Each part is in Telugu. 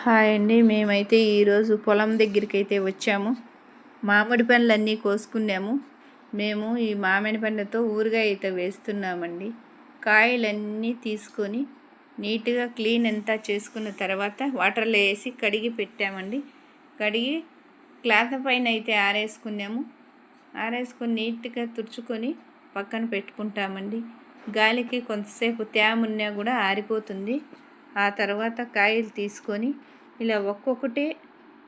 హాయ్ అండి. మేమైతే ఈరోజు పొలం దగ్గరికి అయితే వచ్చాము. మామిడి పండ్లన్నీ కోసుకున్నాము. మేము ఈ మామిడి పండ్లతో ఊరగాయ అయితే వేస్తున్నామండి. కాయలన్నీ తీసుకొని నీట్గా క్లీన్ అంతా చేసుకున్న తర్వాత వాటర్లో వేసి కడిగి పెట్టామండి. కడిగి క్లాత్ పైన అయితే ఆరేసుకున్నాము. ఆరేసుకొని నీట్గా తుడుచుకొని పక్కన పెట్టుకుంటామండి. గాలికి కొంతసేపు తేమ ఉన్నా కూడా ఆరిపోతుంది. ఆ తర్వాత కాయలు తీసుకొని ఇలా ఒక్కొక్కటి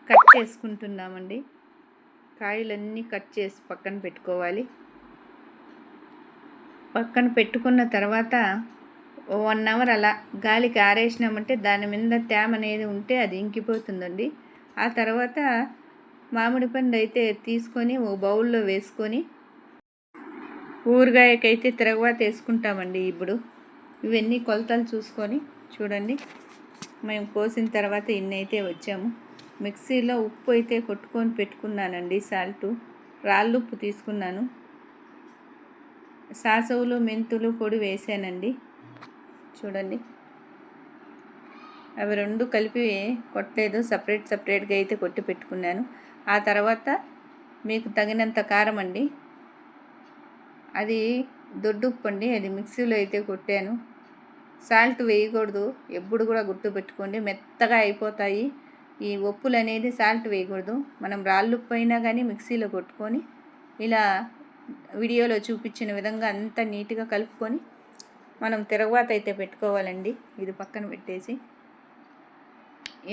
కట్ చేసుకుంటున్నామండి. కాయలన్నీ కట్ చేసి పక్కన పెట్టుకోవాలి. పక్కన పెట్టుకున్న తర్వాత 1 అవర్ అలా గాలికి ఆరేసినామంటే దాని మీద తేమ అనేది ఉంటే అది ఇంకిపోతుందండి. ఆ తర్వాత మామిడి పండు అయితే తీసుకొని ఓ బౌల్లో వేసుకొని ఊరగాయకైతే తిరగవాత వేసుకుంటామండి. ఇప్పుడు ఇవన్నీ కొలతలు చూసుకొని చూడండి. మేము కోసిన తర్వాత ఇన్ని అయితే వచ్చాము. మిక్సీలో ఉప్పు అయితే కొట్టుకొని పెట్టుకున్నానండి. సాల్టు రాళ్ళుప్పు తీసుకున్నాను. సాసవులు మెంతులు పొడి వేసానండి. చూడండి, అవి రెండు కలిపి కొట్టలేదు, సపరేట్గా అయితే కొట్టి పెట్టుకున్నాను. ఆ తర్వాత మీకు తగినంత కారం అండి, అది దొడ్డుప్పు అండి, అది మిక్సీలో అయితే కొట్టాను. సాల్ట్ వేయకూడదు, ఎప్పుడు కూడా గుర్తుపెట్టుకోండి, మెత్తగా అయిపోతాయి ఈ ఉప్పులు అనేది. సాల్ట్ వేయకూడదు. మనం రాళ్ళుప్పు అయినా కానీ మిక్సీలో కొట్టుకొని ఇలా వీడియోలో చూపించిన విధంగా అంతా నీట్గా కలుపుకొని మనం తిరగవాత అయితే పెట్టుకోవాలండి. ఇది పక్కన పెట్టేసి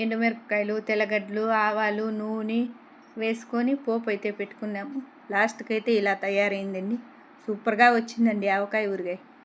ఎండుమిరపకాయలు, తెల్లగడ్డలు, ఆవాలు, నూనె వేసుకొని పోపు అయితే పెట్టుకున్నాము. లాస్ట్కి అయితే ఇలా తయారైందండి. సూపర్గా వచ్చిందండి ఆవకాయ ఊరగాయ.